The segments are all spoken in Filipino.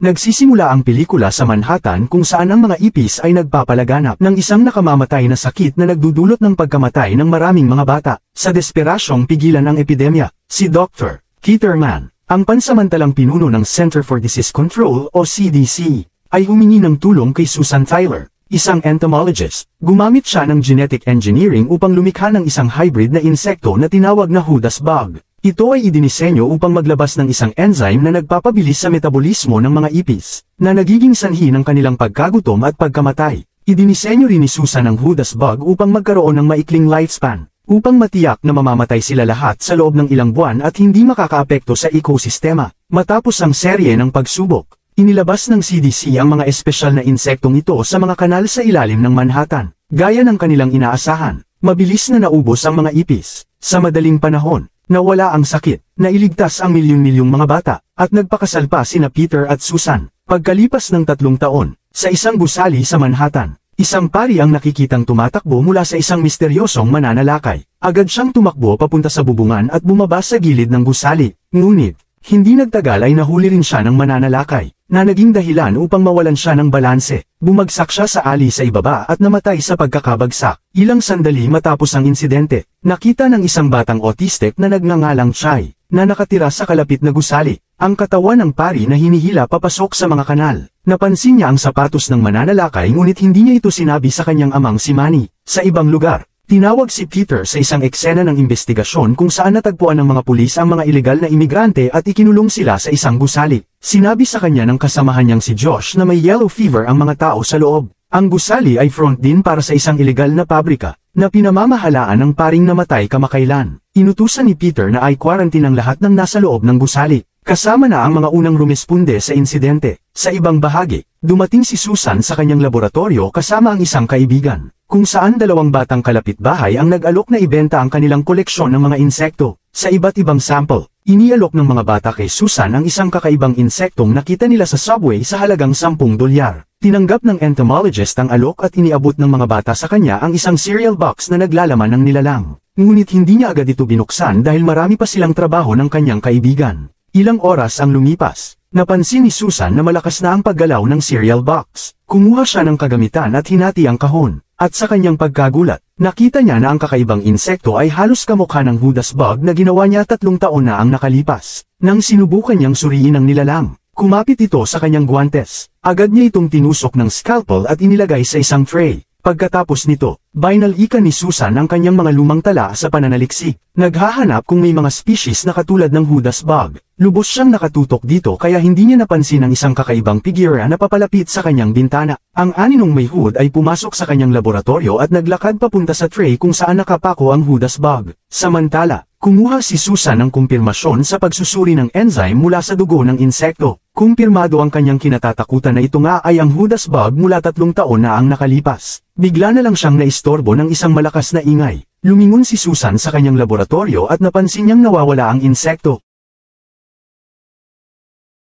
Nagsisimula ang pelikula sa Manhattan kung saan ang mga ipis ay nagpapalaganap ng isang nakamamatay na sakit na nagdudulot ng pagkamatay ng maraming mga bata. Sa desperasyong pigilan ang epidemya, si Dr. Peter Mann, ang pansamantalang pinuno ng Center for Disease Control o CDC, ay humingi ng tulong kay Susan Tyler, isang entomologist. Gumamit siya ng genetic engineering upang lumikha ng isang hybrid na insekto na tinawag na Judas bug. Ito ay idinisenyo upang maglabas ng isang enzyme na nagpapabilis sa metabolismo ng mga ipis, na nagiging sanhi ng kanilang pagkagutom at pagkamatay. Idinisenyo rin ni Susan ang Judas bug upang magkaroon ng maikling lifespan, upang matiyak na mamamatay sila lahat sa loob ng ilang buwan at hindi makakaapekto sa ekosistema. Matapos ang serye ng pagsubok, inilabas ng CDC ang mga espesyal na insektong ito sa mga kanal sa ilalim ng Manhattan. Gaya ng kanilang inaasahan, mabilis na naubos ang mga ipis. Sa madaling panahon, nawala ang sakit, nailigtas ang milyon-milyong mga bata, at nagpakasal pa sina Peter at Susan. Pagkalipas ng 3 taon, sa isang gusali sa Manhattan, isang pari ang nakikitang tumatakbo mula sa isang misteryosong mananalakay. Agad siyang tumakbo papunta sa bubungan at bumaba sa gilid ng gusali. Ngunit, hindi nagtagal ay nahuli rin siya ng mananalakay, na naging dahilan upang mawalan siya ng balanse. Bumagsak siya sa ali sa ibaba at namatay sa pagkakabagsak. Ilang sandali matapos ang insidente, nakita ng isang batang autistic na nagngangalang Chai, na nakatira sa kalapit na gusali, ang katawan ng pari na hinihila papasok sa mga kanal. Napansin niya ang sapatos ng mananalakay ngunit hindi niya ito sinabi sa kanyang amang si Manny. Sa ibang lugar, tinawag si Peter sa isang eksena ng investigasyon kung saan natagpuan ng mga pulis ang mga ilegal na imigrante at ikinulong sila sa isang gusali. Sinabi sa kanya ng kasamahan niyang si Josh na may yellow fever ang mga tao sa loob. Ang gusali ay front din para sa isang ilegal na pabrika, na pinamamahalaan ng paring namatay kamakailan. Inutusan ni Peter na ay quarantine ang lahat ng nasa loob ng gusali, kasama na ang mga unang rumisponde sa insidente. Sa ibang bahagi, dumating si Susan sa kanyang laboratorio kasama ang isang kaibigan, kung saan 2 batang kalapitbahay ang nag-alok na ibenta ang kanilang koleksyon ng mga insekto. Sa iba't ibang sample, inialok ng mga bata kay Susan ang isang kakaibang insektong nakita nila sa subway sa halagang $10. Tinanggap ng entomologist ang alok at iniabot ng mga bata sa kanya ang isang cereal box na naglalaman ng nilalang. Ngunit hindi niya agad ito binuksan dahil marami pa silang trabaho ng kanyang kaibigan. Ilang oras ang lumipas, napansin ni Susan na malakas na ang paggalaw ng cereal box. Kumuha siya ng kagamitan at hinati ang kahon. At sa kanyang pagkagulat, nakita niya na ang kakaibang insekto ay halos kamukha ng Judas bug na ginawa niya 3 taon na ang nakalipas. Nang sinubukan niyang suriin ang nilalang, kumapit ito sa kanyang guwantes. Agad niya itong tinusok ng scalpel at inilagay sa isang tray. Pagkatapos nito, binalikan ni Susan ang kanyang mga lumang tala sa pananaliksik. Naghahanap kung may mga species na katulad ng Judas bug. Lubos siyang nakatutok dito kaya hindi niya napansin ang isang kakaibang figura na papalapit sa kanyang bintana. Ang aninong may hood ay pumasok sa kanyang laboratorio at naglakad papunta sa tray kung saan nakapako ang Judas bug. Samantala, kumuha si Susan ng kumpirmasyon sa pagsusuri ng enzyme mula sa dugo ng insekto. Kumpirmado ang kanyang kinatatakutan na ito nga ay ang Judas bug mula 3 taon na ang nakalipas. Bigla na lang siyang naistorbo ng isang malakas na ingay. Lumingon si Susan sa kanyang laboratorio at napansin niyang nawawala ang insekto.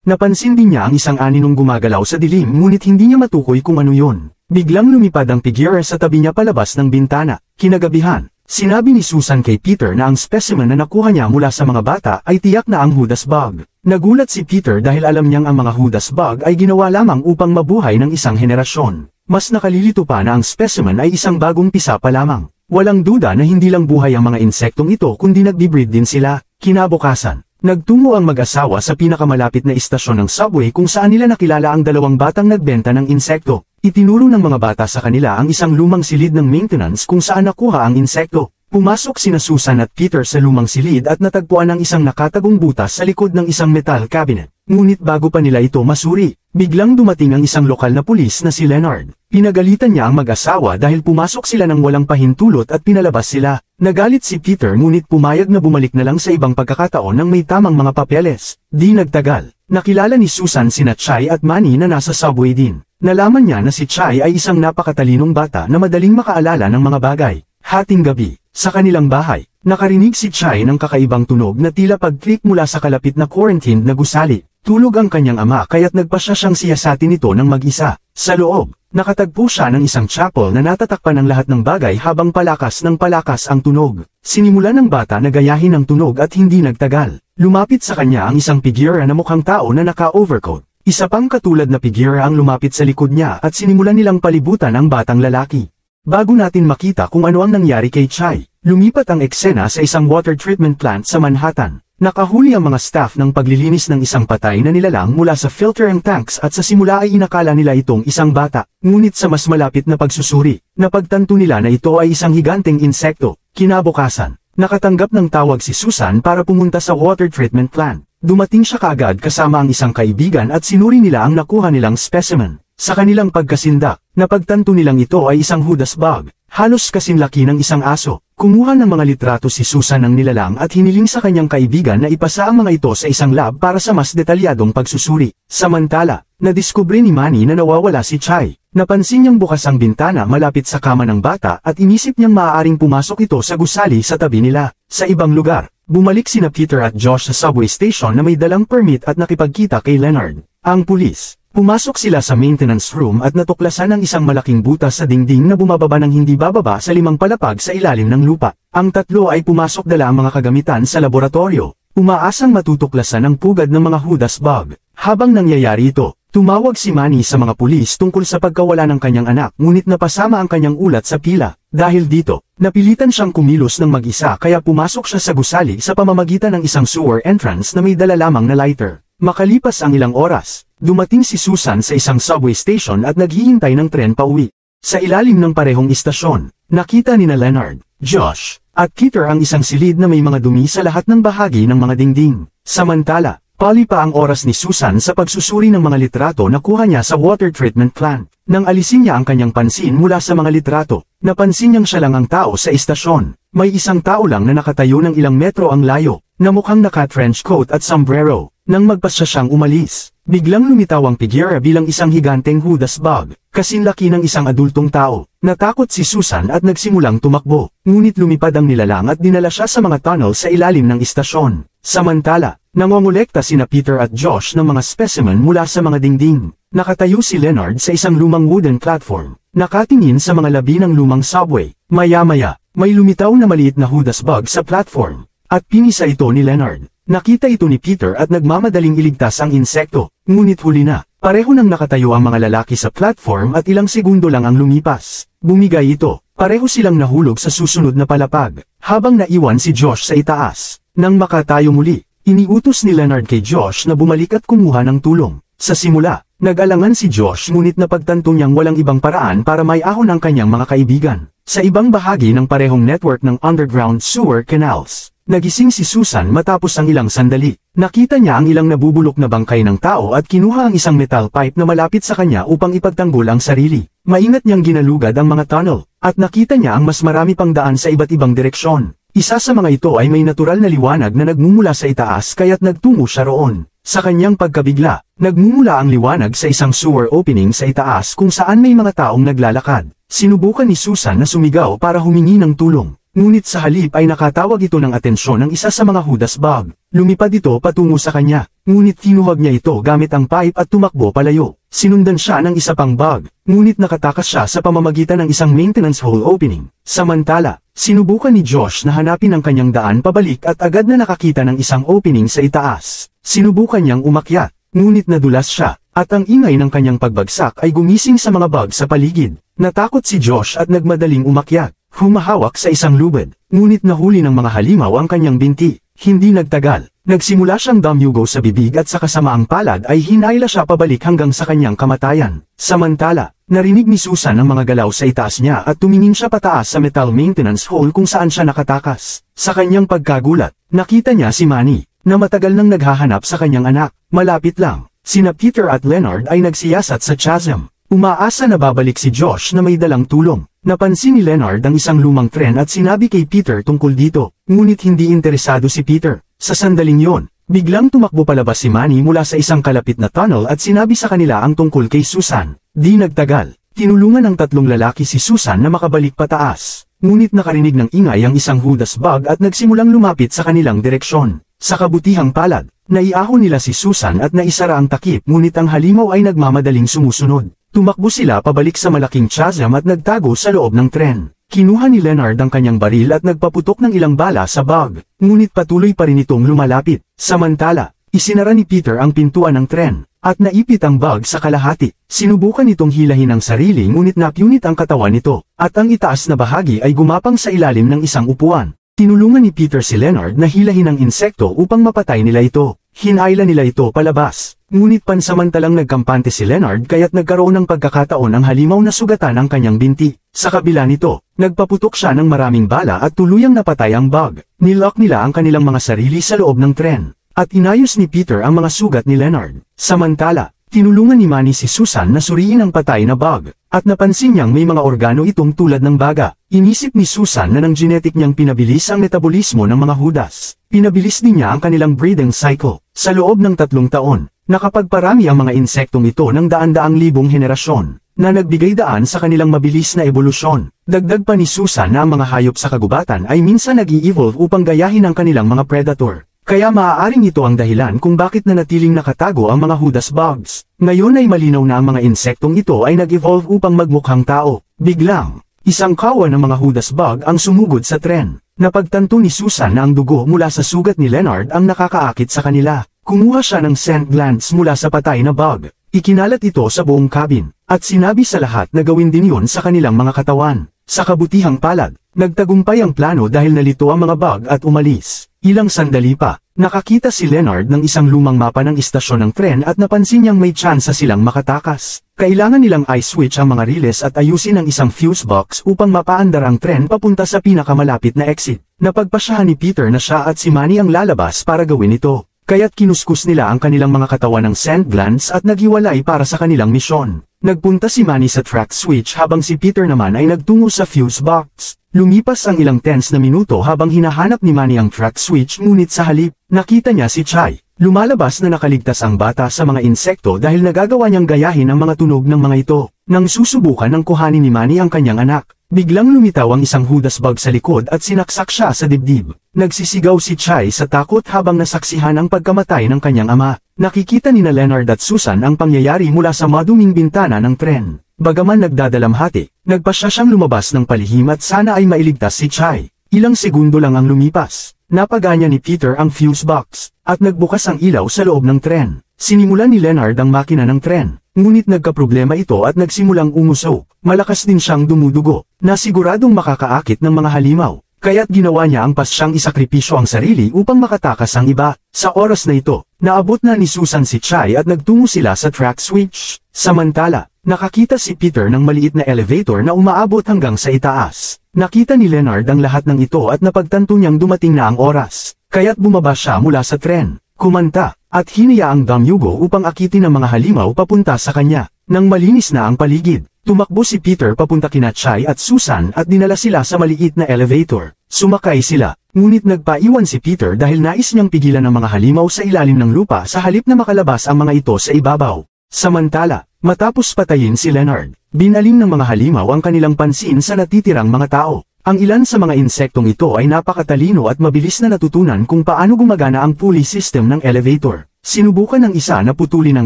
Napansin din niya ang isang aninong gumagalaw sa dilim ngunit hindi niya matukoy kung ano yun. Biglang lumipad ang figure sa tabi niya palabas ng bintana. Kinagabihan, sinabi ni Susan kay Peter na ang specimen na nakuha niya mula sa mga bata ay tiyak na ang Judas bug. Nagulat si Peter dahil alam niyang ang mga Judas bug ay ginawa lamang upang mabuhay ng isang henerasyon. Mas nakalilito pa na ang specimen ay isang bagong pisa pa lamang. Walang duda na hindi lang buhay ang mga insektong ito kundi nagbi-breed din sila. Kinabukasan, nagtungo ang mag-asawa sa pinakamalapit na istasyon ng subway kung saan nila nakilala ang 2 batang nagbenta ng insekto. Itinuro ng mga bata sa kanila ang isang lumang silid ng maintenance kung saan nakuha ang insekto. Pumasok sina Susan at Peter sa lumang silid at natagpuan ang isang nakatagong butas sa likod ng isang metal cabinet. Ngunit bago pa nila ito masuri, biglang dumating ang isang lokal na pulis na si Leonard. Pinagalitan niya ang mag-asawa dahil pumasok sila ng walang pahintulot at pinalabas sila. Nagalit si Peter ngunit pumayag na bumalik na lang sa ibang pagkakataon nang may tamang mga papeles. Di nagtagal, nakilala ni Susan sina Chai at Manny na nasa subway din. Nalaman niya na si Chai ay isang napakatalinong bata na madaling makaalala ng mga bagay. Hating gabi, sa kanilang bahay, nakarinig si Chai ng kakaibang tunog na tila pag-click mula sa kalapit na quarantined na gusali. Tulog ang kanyang ama kaya't nagpasya siyang siyasatin ito ng mag-isa. Sa loob, nakatagpo siya ng isang chapel na natatakpan ng lahat ng bagay habang palakas ng palakas ang tunog. Sinimula ng bata na gayahin ang tunog at hindi nagtagal. Lumapit sa kanya ang isang figura na mukhang tao na naka-overcoat. Isa pang katulad na figure ang lumapit sa likod niya at sinimulan nilang palibutan ang batang lalaki. Bago natin makita kung ano ang nangyari kay Chai, lumipat ang eksena sa isang water treatment plant sa Manhattan. Nakahuli ang mga staff ng paglilinis ng isang patay na nilalang mula sa filtering tanks at sa simula ay inakala nila itong isang bata. Ngunit sa mas malapit na pagsusuri, napagtanto nila na ito ay isang higanteng insekto. Kinabukasan, nakatanggap ng tawag si Susan para pumunta sa water treatment plant. Dumating siya kaagad kasama ang isang kaibigan at sinuri nila ang nakuha nilang specimen. Sa kanilang pagkasindak, napagtanto nilang ito ay isang Judas bug, halos kasinlaki ng isang aso. Kumuha ng mga litrato si Susan ng nilalang at hiniling sa kanyang kaibigan na ipasa ang mga ito sa isang lab para sa mas detalyadong pagsusuri. Samantala, nadiskubre ni Manny na nawawala si Chai. Napansin niyang bukas ang bintana malapit sa kama ng bata at inisip niyang maaaring pumasok ito sa gusali sa tabi nila. Sa ibang lugar, bumalik sina Peter at Josh sa subway station na may dalang permit at nakipagkita kay Leonard. Ang pulis. Pumasok sila sa maintenance room at natuklasan ang isang malaking butas sa dingding na bumababa ng hindi bababa sa 5 palapag sa ilalim ng lupa. Ang tatlo ay pumasok dala ang mga kagamitan sa laboratorio. Umaasang matutuklasan ang pugad ng mga Judas bug. Habang nangyayari ito, tumawag si Manny sa mga pulis tungkol sa pagkawala ng kanyang anak ngunit napasama ang kanyang ulat sa pila. Dahil dito, napilitan siyang kumilos ng mag-isa kaya pumasok siya sa gusali sa pamamagitan ng isang sewer entrance na may dala lamang na lighter. Makalipas ang ilang oras, dumating si Susan sa isang subway station at naghihintay ng tren pauwi. Sa ilalim ng parehong istasyon, nakita ni Leonard, Josh, at Peter ang isang silid na may mga dumi sa lahat ng bahagi ng mga dingding. Samantala, pali pa ang oras ni Susan sa pagsusuri ng mga litrato na kuha niya sa water treatment plant. Nang alisin niya ang kanyang pansin mula sa mga litrato, napansin niyang siya lang ang tao sa istasyon. May isang tao lang na nakatayo ng ilang metro ang layo, na mukhang naka-trench coat at sombrero. Nang magpasya siyang umalis, biglang lumitaw ang figure bilang isang higanteng Judas bug, kasinlaki ng isang adultong tao. Natakot si Susan at nagsimulang tumakbo, ngunit lumipad ang nilalang at dinala siya sa mga tunnel sa ilalim ng istasyon. Samantala, nangongolekta sina Peter at Josh ng mga specimen mula sa mga dingding. Nakatayo si Leonard sa isang lumang wooden platform, nakatingin sa mga labi ng lumang subway. Maya-maya, may lumitaw na maliit na Judas bug sa platform, at pinisa ito ni Leonard. Nakita ito ni Peter at nagmamadaling iligtas ang insekto, ngunit huli na. Pareho nang nakatayo ang mga lalaki sa platform at ilang segundo lang ang lumipas. Bumigay ito, pareho silang nahulog sa susunod na palapag, habang naiwan si Josh sa itaas. Nang makatayo muli, iniutos ni Leonard kay Josh na bumalik at kumuha ng tulong. Sa simula, nag-alangan si Josh ngunit napagtanto niyang walang ibang paraan para maiahon ang kanyang mga kaibigan. Sa ibang bahagi ng parehong network ng underground sewer canals, nagising si Susan matapos ang ilang sandali. Nakita niya ang ilang nabubulok na bangkay ng tao at kinuha ang isang metal pipe na malapit sa kanya upang ipagtanggol ang sarili. Maingat niyang ginalugad ang mga tunnel, at nakita niya ang mas marami pang daan sa iba't ibang direksyon. Isa sa mga ito ay may natural na liwanag na nagmumula sa itaas kaya't nagtungo siya roon. Sa kanyang pagkabigla, nagmumula ang liwanag sa isang sewer opening sa itaas kung saan may mga taong naglalakad. Sinubukan ni Susan na sumigaw para humingi ng tulong. Ngunit sa halip ay nakatawag ito ng atensyon ng isa sa mga Judas bug. Lumipad ito patungo sa kanya, ngunit tinuhag niya ito gamit ang pipe at tumakbo palayo. Sinundan siya ng isa pang bug, ngunit nakatakas siya sa pamamagitan ng isang maintenance hole opening. Samantala, sinubukan ni Josh na hanapin ang kanyang daan pabalik at agad na nakakita ng isang opening sa itaas. Sinubukan niyang umakyat, ngunit nadulas siya, at ang ingay ng kanyang pagbagsak ay gumising sa mga bug sa paligid. Natakot si Josh at nagmadaling umakyat. Humahawak sa isang lubid, ngunit nahuli ng mga halimaw ang kanyang binti. Hindi nagtagal, nagsimula siyang damyugo sa bibig at sa kasamaang palad ay hinayla siya pabalik hanggang sa kanyang kamatayan. Samantala, narinig ni Susan ang mga galaw sa itaas niya at tumingin siya pataas sa metal maintenance hole kung saan siya nakatakas. Sa kanyang pagkagulat, nakita niya si Manny, na matagal nang naghahanap sa kanyang anak. Malapit lang, sina Peter at Leonard ay nagsiyasat sa chasm. Umaasa na babalik si Josh na may dalang tulong. Napansin ni Leonard ang isang lumang tren at sinabi kay Peter tungkol dito, ngunit hindi interesado si Peter. Sa sandaling yon, biglang tumakbo palabas si Manny mula sa isang kalapit na tunnel at sinabi sa kanila ang tungkol kay Susan. Di nagtagal, tinulungan ng tatlong lalaki si Susan na makabalik pataas. Ngunit nakarinig ng ingay ang isang Judas bug at nagsimulang lumapit sa kanilang direksyon. Sa kabutihang palad, naiahon nila si Susan at naisara ang takip ngunit ang halimaw ay nagmamadaling sumusunod. Tumakbo sila pabalik sa malaking chasm at nagtago sa loob ng tren. Kinuha ni Leonard ang kanyang baril at nagpaputok ng ilang bala sa bug, ngunit patuloy pa rin itong lumalapit. Samantala, isinara ni Peter ang pintuan ng tren, at naipit ang bug sa kalahati. Sinubukan itong hilahin ang sarili ngunit napunit ang katawan nito, at ang itaas na bahagi ay gumapang sa ilalim ng isang upuan. Tinulungan ni Peter si Leonard na hilahin ang insekto upang mapatay nila ito. Hinayla nila ito palabas. Ngunit pansamantalang nagkampante si Leonard kaya't nagkaroon ng pagkakataon ang halimaw na sugatan ang kanyang binti. Sa kabila nito, nagpaputok siya ng maraming bala at tuluyang napatay ang bug. Nilock nila ang kanilang mga sarili sa loob ng tren. At inayos ni Peter ang mga sugat ni Leonard. Samantala, tinulungan ni Manny si Susan na suriin ang patay na bug. At napansin niyang may mga organo itong tulad ng baga. Inisip ni Susan na ng genetic niyang pinabilis ang metabolismo ng mga hudas. Pinabilis din niya ang kanilang breeding cycle. Sa loob ng 3 taon, nakapagparami ang mga insektong ito ng daan-daang libong henerasyon, na nagbigay daan sa kanilang mabilis na ebolusyon. Dagdag pa ni Susan na ang mga hayop sa kagubatan ay minsan nag-i-evolve upang gayahin ang kanilang mga predator. Kaya maaaring ito ang dahilan kung bakit nanatiling nakatago ang mga hudas bugs. Ngayon ay malinaw na ang mga insektong ito ay nag-evolve upang magmukhang tao. Biglang, isang kawan ng mga hudas bug ang sumugod sa tren. Napagtanto ni Susan na ang dugo mula sa sugat ni Leonard ang nakakaakit sa kanila. Kumuha siya ng scent glands mula sa patay na bug. Ikinalat ito sa buong cabin, at sinabi sa lahat na gawin din yun sa kanilang mga katawan. Sa kabutihang palad, nagtagumpay ang plano dahil nalito ang mga bug at umalis. Ilang sandali pa, nakakita si Leonard ng isang lumang mapa ng istasyon ng tren at napansin niyang may tsansa silang makatakas. Kailangan nilang i-switch ang mga riles at ayusin ang isang fuse box upang mapaandar ang tren papunta sa pinakamalapit na exit. Napagpasyahan ni Peter na siya at si Manny ang lalabas para gawin ito. Kaya't kinuskus nila ang kanilang mga katawan ng scent glands at naghiwalay para sa kanilang misyon. Nagpunta si Manny sa track switch habang si Peter naman ay nagtungo sa fuse box. Lumipas ang ilang tense na minuto habang hinahanap ni Manny ang track switch ngunit sa halip, nakita niya si Chai. Lumalabas na nakaligtas ang bata sa mga insekto dahil nagagawa niyang gayahin ang mga tunog ng mga ito. Nang susubukan ng kuhanin ni Manny ang kanyang anak, biglang lumitaw ang isang hudas bug sa likod at sinaksak siya sa dibdib. Nagsisigaw si Chai sa takot habang nasaksihan ang pagkamatay ng kanyang ama. Nakikita ni Leonard at Susan ang pangyayari mula sa maduming bintana ng tren. Bagaman nagdadalamhati, nagpasya siyang lumabas ng palihim at sana ay mailigtas si Chai. Ilang segundo lang ang lumipas. Napaganya ni Peter ang fuse box, at nagbukas ang ilaw sa loob ng tren. Sinimulan ni Leonard ang makina ng tren, ngunit nagkaproblema ito at nagsimulang umusok. Malakas din siyang dumudugo, na siguradong makakaakit ng mga halimaw. Kaya't ginawa niya ang pasyang isakripisyo ang sarili upang makatakas ang iba. Sa oras na ito, naabot na ni Susan si Chai at nagtungo sila sa track switch. Samantala, nakakita si Peter ng maliit na elevator na umaabot hanggang sa itaas. Nakita ni Leonard ang lahat ng ito at napagtanto niyang dumating na ang oras. Kaya't bumaba siya mula sa tren, kumanta, at hinaya ang damyugo upang akitin ang mga halimaw papunta sa kanya. Nang malinis na ang paligid, tumakbo si Peter papunta kina Chai at Susan at dinala sila sa maliit na elevator. Sumakay sila, ngunit nagpaiwan si Peter dahil nais niyang pigilan ang mga halimaw sa ilalim ng lupa sa halip na makalabas ang mga ito sa ibabaw. Samantala, matapos patayin si Leonard, binalim ng mga halimaw ang kanilang pansin sa natitirang mga tao. Ang ilan sa mga insektong ito ay napakatalino at mabilis na natutunan kung paano gumagana ang pulley system ng elevator. Sinubukan ng isa na putulin ang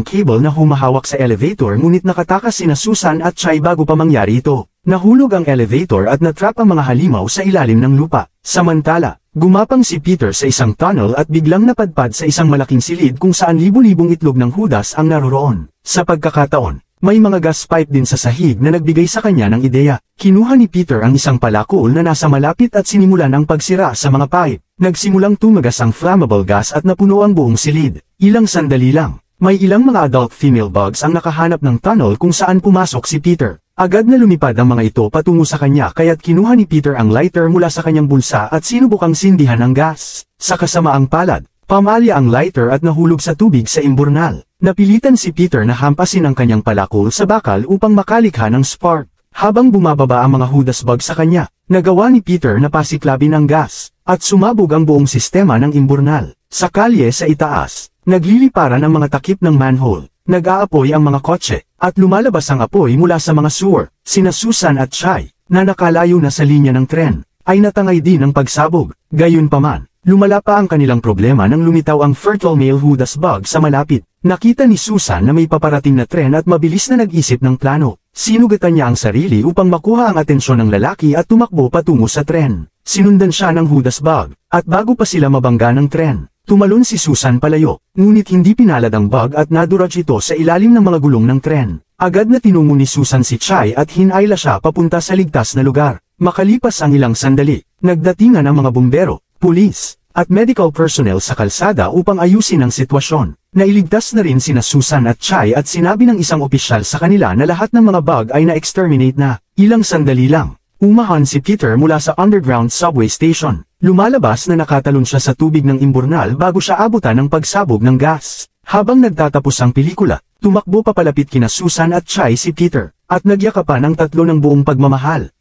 cable na humahawak sa elevator ngunit nakatakas sina Susan at Chai bago pa mangyari ito. Nahulog ang elevator at natrap ang mga halimaw sa ilalim ng lupa. Samantala, gumapang si Peter sa isang tunnel at biglang napadpad sa isang malaking silid kung saan libu-libong itlog ng hudas ang naroroon. Sa pagkakataon, may mga gas pipe din sa sahig na nagbigay sa kanya ng ideya. Kinuha ni Peter ang isang palakol na nasa malapit at sinimulan ang pagsira sa mga pipe. Nagsimulang tumagas ang flammable gas at napuno ang buong silid. Ilang sandali lang, may ilang mga adult female bugs ang nakahanap ng tunnel kung saan pumasok si Peter. Agad na lumipad ang mga ito patungo sa kanya kaya't kinuha ni Peter ang lighter mula sa kanyang bulsa at sinubukang sindihan ang gas. Sa kasamaang palad, pamalya ang lighter at nahulog sa tubig sa imburnal. Napilitan si Peter na hampasin ang kanyang palakol sa bakal upang makalikha ng spark. Habang bumababa ang mga hudas bug sa kanya, nagawa ni Peter na pasiklabin ang gas, at sumabog ang buong sistema ng imburnal. Sa kalye sa itaas, nagliliparan ang mga takip ng manhole. Nag-aapoy ang mga kotse, at lumalabas ang apoy mula sa mga sewer. Sina Susan at Chai, na nakalayo na sa linya ng tren, ay natangay din ng pagsabog. Gayunpaman, lumala pa ang kanilang problema nang lumitaw ang fertile male hudas bug sa malapit. Nakita ni Susan na may paparating na tren at mabilis na nag-isip ng plano. Sinugatan niya ang sarili upang makuha ang atensyon ng lalaki at tumakbo patungo sa tren. Sinundan siya ng hudas bug, at bago pa sila mabangga ng tren, Tumalon si Susan palayo, ngunit hindi pinalad ang bug at naduraj ito sa ilalim ng mga gulong ng tren. Agad na tinungo ni Susan si Chai at hinayla siya papunta sa ligtas na lugar. Makalipas ang ilang sandali, nagdatingan ang mga bumbero, pulis, at medical personnel sa kalsada upang ayusin ang sitwasyon. Nailigtas na rin sina Susan at Chai at sinabi ng isang opisyal sa kanila na lahat ng mga bug ay na-exterminate na. Ilang sandali lang, umahan si Peter mula sa underground subway station. Lumalabas na nakatalon siya sa tubig ng imburnal bago siya abutan ng pagsabog ng gas. Habang nagtatapos ang pelikula, tumakbo papalapit kina Susan at Chai si Peter, at nagyakapan ang tatlo ng buong pagmamahal.